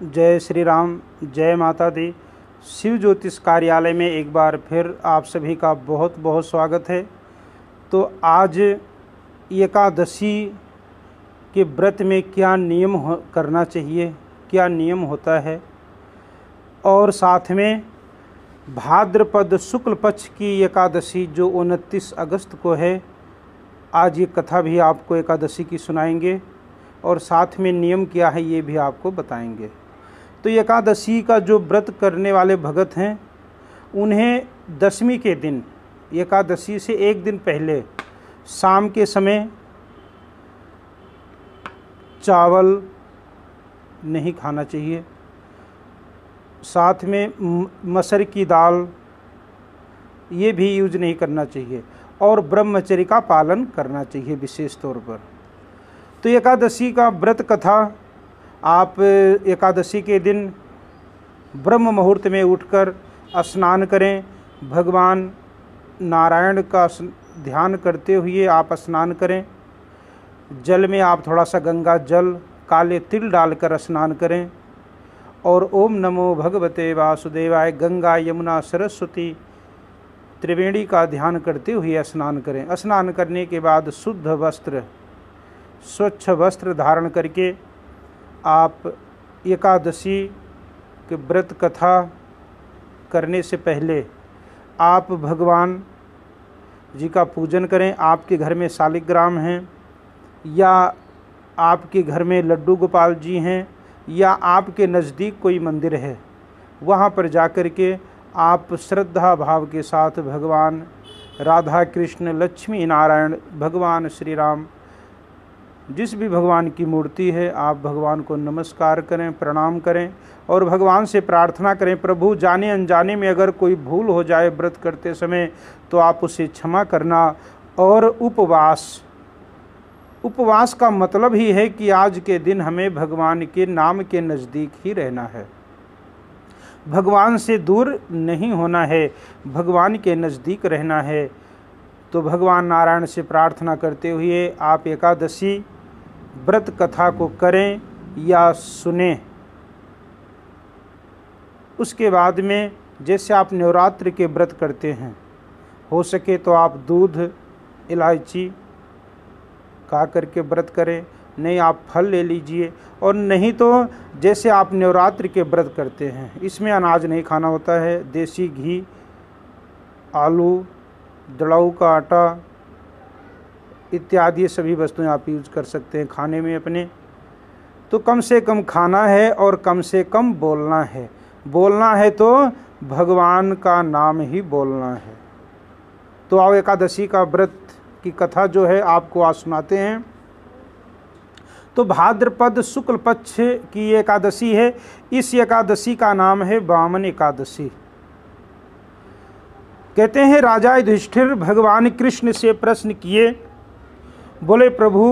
जय श्री राम, जय माता दी। शिव ज्योतिष कार्यालय में एक बार फिर आप सभी का बहुत बहुत स्वागत है। तो आज एकादशी के व्रत में क्या नियम करना चाहिए, क्या नियम होता है, और साथ में भाद्रपद शुक्ल पक्ष की एकादशी जो 29 अगस्त को है, आज ये कथा भी आपको एकादशी की सुनाएंगे और साथ में नियम क्या है ये भी आपको बताएंगे। तो एकादशी का जो व्रत करने वाले भगत हैं उन्हें दशमी के दिन, एकादशी से एक दिन पहले शाम के समय चावल नहीं खाना चाहिए, साथ में मसर की दाल ये भी यूज नहीं करना चाहिए और ब्रह्मचर्य का पालन करना चाहिए विशेष तौर पर। तो एकादशी का व्रत कथा, आप एकादशी के दिन ब्रह्म मुहूर्त में उठकर स्नान करें, भगवान नारायण का ध्यान करते हुए आप स्नान करें। जल में आप थोड़ा सा गंगा जल, काले तिल डालकर स्नान करें और ओम नमो भगवते वासुदेवाय, गंगा यमुना सरस्वती त्रिवेणी का ध्यान करते हुए स्नान करें। स्नान करने के बाद शुद्ध वस्त्र, स्वच्छ वस्त्र धारण करके आप एकादशी के व्रत कथा करने से पहले आप भगवान जी का पूजन करें। आपके घर में शालिग्राम हैं या आपके घर में लड्डू गोपाल जी हैं या आपके नज़दीक कोई मंदिर है, वहाँ पर जाकर के आप श्रद्धा भाव के साथ भगवान राधा कृष्ण, लक्ष्मी नारायण, भगवान श्री राम, जिस भी भगवान की मूर्ति है आप भगवान को नमस्कार करें, प्रणाम करें और भगवान से प्रार्थना करें, प्रभु जाने अनजाने में अगर कोई भूल हो जाए व्रत करते समय तो आप उसे क्षमा करना। और उपवास का मतलब ही है कि आज के दिन हमें भगवान के नाम के नज़दीक ही रहना है, भगवान से दूर नहीं होना है, भगवान के नज़दीक रहना है। तो भगवान नारायण से प्रार्थना करते हुए आप एकादशी व्रत कथा को करें या सुने। उसके बाद में जैसे आप नवरात्रि के व्रत करते हैं, हो सके तो आप दूध इलायची खा करके व्रत करें, नहीं आप फल ले लीजिए, और नहीं तो जैसे आप नवरात्रि के व्रत करते हैं इसमें अनाज नहीं खाना होता है, देसी घी, आलू, दड़ाऊ का आटा इत्यादि सभी वस्तुएं आप यूज कर सकते हैं खाने में अपने। तो कम से कम खाना है और कम से कम बोलना है। बोलना है तो भगवान का नाम ही बोलना है। तो आओ एकादशी का व्रत की कथा जो है आपको आज सुनाते हैं। तो भाद्रपद शुक्ल पक्ष की एकादशी है। इस एकादशी का नाम है वामन एकादशी। कहते हैं राजा युधिष्ठिर भगवान कृष्ण से प्रश्न किए, बोले प्रभु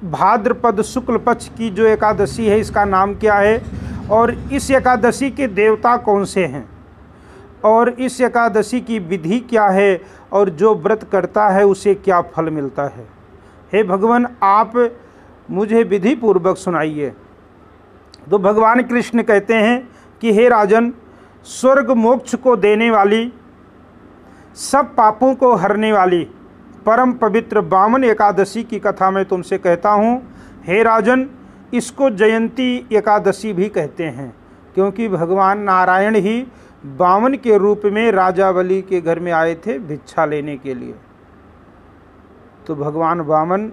भाद्रपद शुक्ल पक्ष की जो एकादशी है इसका नाम क्या है, और इस एकादशी के देवता कौन से हैं, और इस एकादशी की विधि क्या है, और जो व्रत करता है उसे क्या फल मिलता है। हे भगवान आप मुझे विधि पूर्वक सुनाइए। तो भगवान कृष्ण कहते हैं कि हे राजन, स्वर्ग मोक्ष को देने वाली, सब पापों को हरने वाली परम पवित्र वामन एकादशी की कथा मैं तुमसे कहता हूँ। हे राजन, इसको जयंती एकादशी भी कहते हैं, क्योंकि भगवान नारायण ही वामन के रूप में राजा बलि के घर में आए थे भिक्षा लेने के लिए। तो भगवान वामन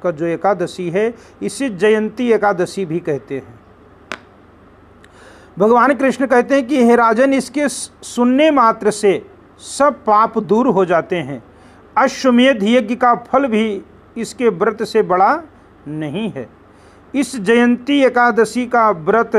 का जो एकादशी है इसे जयंती एकादशी भी कहते हैं। भगवान कृष्ण कहते हैं कि हे राजन, इसके सुनने मात्र से सब पाप दूर हो जाते हैं। अश्वमेध यज्ञ का फल भी इसके व्रत से बड़ा नहीं है। इस जयंती एकादशी का व्रत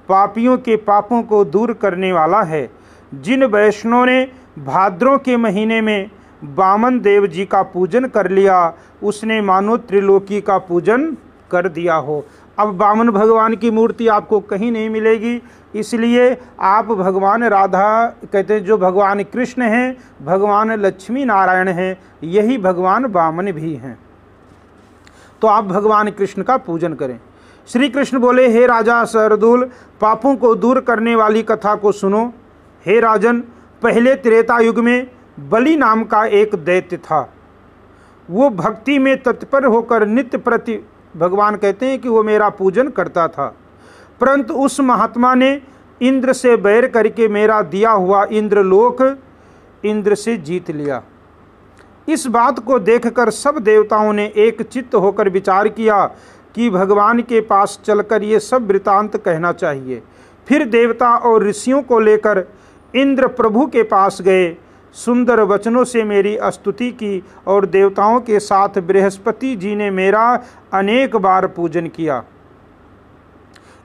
पापियों के पापों को दूर करने वाला है। जिन वैष्णवों ने भाद्रों के महीने में वामन देव जी का पूजन कर लिया, उसने मानो त्रिलोकी का पूजन कर दिया हो। अब वामन भगवान की मूर्ति आपको कहीं नहीं मिलेगी, इसलिए आप भगवान राधा कहते हैं, जो भगवान कृष्ण हैं, भगवान लक्ष्मी नारायण हैं, यही भगवान वामन भी हैं। तो आप भगवान कृष्ण का पूजन करें। श्री कृष्ण बोले, हे राजा शार्दूल, पापों को दूर करने वाली कथा को सुनो। हे राजन, पहले त्रेता युग में बलि नाम का एक दैत्य था। वो भक्ति में तत्पर होकर नित्य प्रति, भगवान कहते हैं कि वो मेरा पूजन करता था, परंतु उस महात्मा ने इंद्र से बैर करके मेरा दिया हुआ इंद्रलोक इंद्र से जीत लिया। इस बात को देखकर सब देवताओं ने एक चित्त होकर विचार किया कि भगवान के पास चलकर ये सब वृतांत कहना चाहिए। फिर देवता और ऋषियों को लेकर इंद्र प्रभु के पास गए, सुंदर वचनों से मेरी स्तुति की और देवताओं के साथ बृहस्पति जी ने मेरा अनेक बार पूजन किया।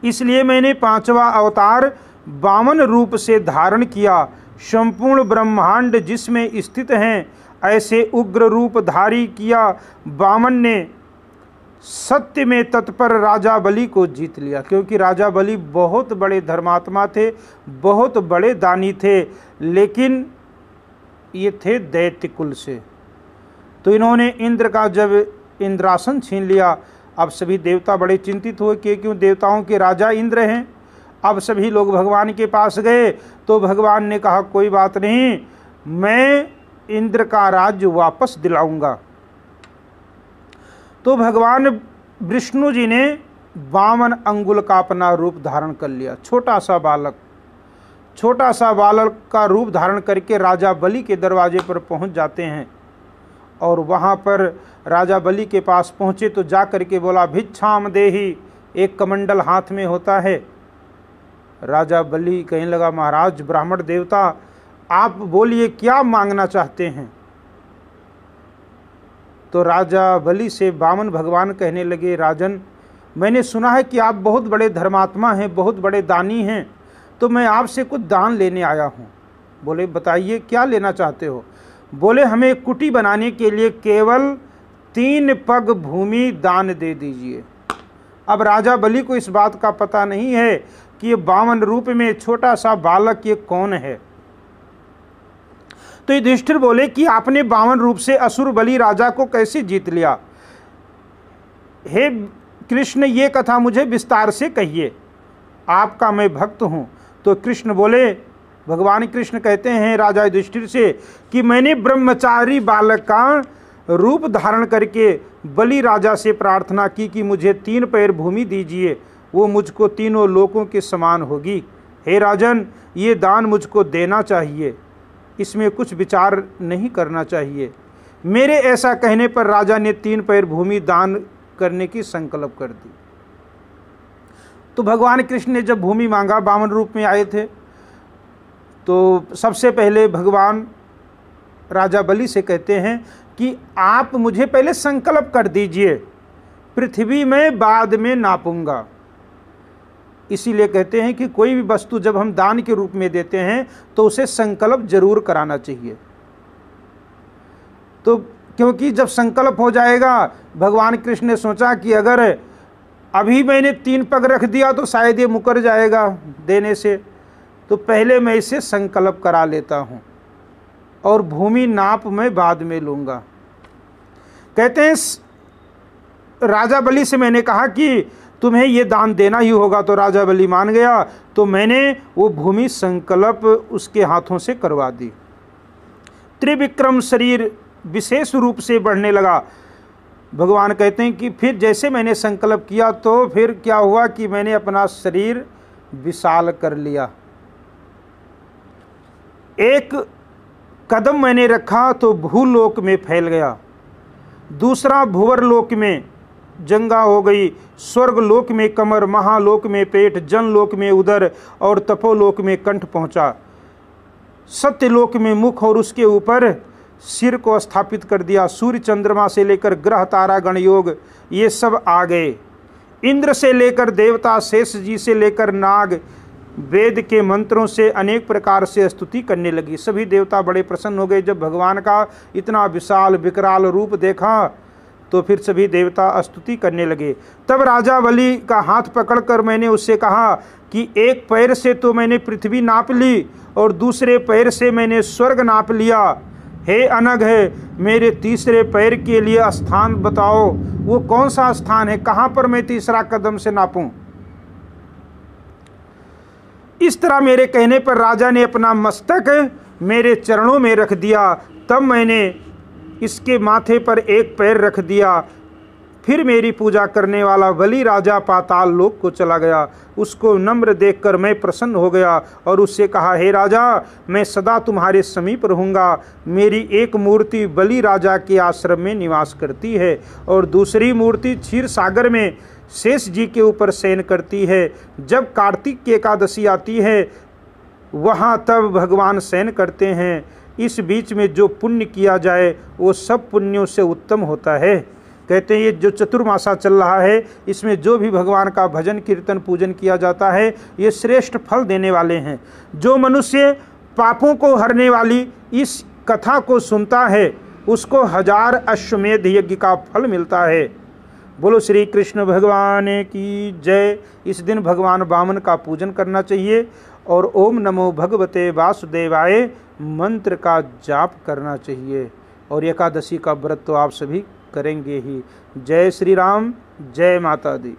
इसलिए मैंने 5वां अवतार वामन रूप से धारण किया। संपूर्ण ब्रह्मांड जिसमें स्थित हैं ऐसे उग्र रूप धारी किया वामन ने सत्य में तत्पर राजा बलि को जीत लिया। क्योंकि राजा बलि बहुत बड़े धर्मात्मा थे, बहुत बड़े दानी थे, लेकिन ये थे दैत्य कुल से। तो इन्होंने इंद्र का जब इंद्रासन छीन लिया, अब सभी देवता बड़े चिंतित हुए कि क्यों देवताओं के राजा इंद्र हैं। अब सभी लोग भगवान के पास गए तो भगवान ने कहा, कोई बात नहीं, मैं इंद्र का राज्य वापस दिलाऊंगा। तो भगवान विष्णु जी ने वामन अंगुल का अपना रूप धारण कर लिया। छोटा सा बालक का रूप धारण करके राजा बलि के दरवाजे पर पहुंच जाते हैं। और वहां पर राजा बलि के पास पहुंचे तो जा करके बोला, भिक्षाम देहि। एक कमंडल हाथ में होता है। राजा बलि कहने लगा, महाराज ब्राह्मण देवता, आप बोलिए क्या मांगना चाहते हैं। तो राजा बलि से वामन भगवान कहने लगे, राजन, मैंने सुना है कि आप बहुत बड़े धर्मात्मा हैं, बहुत बड़े दानी हैं, तो मैं आपसे कुछ दान लेने आया हूँ। बोले, बताइए क्या लेना चाहते हो। बोले, हमें कुटी बनाने के लिए केवल 3 पग भूमि दान दे दीजिए। अब राजा बलि को इस बात का पता नहीं है कि ये वामन रूप में छोटा सा बालक ये कौन है। तो युधिष्ठिर बोले कि आपने वामन रूप से असुर बलि राजा को कैसे जीत लिया। हे कृष्ण, ये कथा मुझे विस्तार से कहिए, आपका मैं भक्त हूँ। तो कृष्ण बोले, भगवान कृष्ण कहते हैं राजा युधिष्ठिर से कि मैंने ब्रह्मचारी बालक का रूप धारण करके बलि राजा से प्रार्थना की कि मुझे 3 पैर भूमि दीजिए, वो मुझको तीनों लोकों के समान होगी। हे राजन, ये दान मुझको देना चाहिए, इसमें कुछ विचार नहीं करना चाहिए। मेरे ऐसा कहने पर राजा ने 3 पैर भूमि दान करने की संकल्प कर दी। तो भगवान कृष्ण ने जब भूमि मांगा, वामन रूप में आए थे, तो सबसे पहले भगवान राजा बलि से कहते हैं कि आप मुझे पहले संकल्प कर दीजिए, पृथ्वी में बाद में नापूंगा। इसीलिए कहते हैं कि कोई भी वस्तु जब हम दान के रूप में देते हैं तो उसे संकल्प जरूर कराना चाहिए। तो क्योंकि जब संकल्प हो जाएगा, भगवान कृष्ण ने सोचा कि अगर अभी मैंने 3 पग रख दिया तो शायद ये मुकर जाएगा देने से, तो पहले मैं इसे संकल्प करा लेता हूँ और भूमि नाप मैं बाद में लूँगा। कहते हैं राजा बलि से मैंने कहा कि तुम्हें ये दान देना ही होगा, तो राजा बलि मान गया। तो मैंने वो भूमि संकल्प उसके हाथों से करवा दी। त्रिविक्रम शरीर विशेष रूप से बढ़ने लगा। भगवान कहते हैं कि फिर जैसे मैंने संकल्प किया तो फिर क्या हुआ कि मैंने अपना शरीर विशाल कर लिया। एक कदम मैंने रखा तो भूलोक में फैल गया, दूसरा भुवर लोक में जंगा हो गई, स्वर्ग लोक में कमर, महालोक में पेट, जनलोक में उदर और तपोलोक में कंठ पहुंचा। सत्यलोक में मुख और उसके ऊपर सिर को स्थापित कर दिया। सूर्य चंद्रमा से लेकर ग्रह तारा गण योग ये सब आ गए। इंद्र से लेकर देवता, शेष जी से लेकर नाग वेद के मंत्रों से अनेक प्रकार से स्तुति करने लगी। सभी देवता बड़े प्रसन्न हो गए जब भगवान का इतना विशाल विकराल रूप देखा, तो फिर सभी देवता स्तुति करने लगे। तब राजा बलि का हाथ पकड़कर मैंने उससे कहा कि एक पैर से तो मैंने पृथ्वी नाप ली और दूसरे पैर से मैंने स्वर्ग नाप लिया। हे अनघ, मेरे तीसरे पैर के लिए स्थान बताओ। वो कौन सा स्थान है, कहाँ पर मैं तीसरा कदम से नापूं। इस तरह मेरे कहने पर राजा ने अपना मस्तक मेरे चरणों में रख दिया। तब मैंने इसके माथे पर एक पैर रख दिया। फिर मेरी पूजा करने वाला बलि राजा पाताल लोक को चला गया। उसको नम्र देखकर मैं प्रसन्न हो गया और उससे कहा, हे राजा, मैं सदा तुम्हारे समीप रहूँगा। मेरी एक मूर्ति बलि राजा के आश्रम में निवास करती है और दूसरी मूर्ति क्षीर सागर में शेष जी के ऊपर शयन करती है। जब कार्तिक की एकादशी आती है वहाँ तब भगवान शयन करते हैं। इस बीच में जो पुण्य किया जाए वो सब पुण्यों से उत्तम होता है। कहते हैं ये जो चतुर्मासा चल रहा है इसमें जो भी भगवान का भजन कीर्तन पूजन किया जाता है ये श्रेष्ठ फल देने वाले हैं। जो मनुष्य पापों को हरने वाली इस कथा को सुनता है उसको 1000 अश्वमेध यज्ञ का फल मिलता है। बोलो श्री कृष्ण भगवान की जय। इस दिन भगवान वामन का पूजन करना चाहिए और ओम नमो भगवते वासुदेवाय मंत्र का जाप करना चाहिए। और एकादशी का व्रत तो आप सभी करेंगे ही। जय श्री राम, जय माता दी।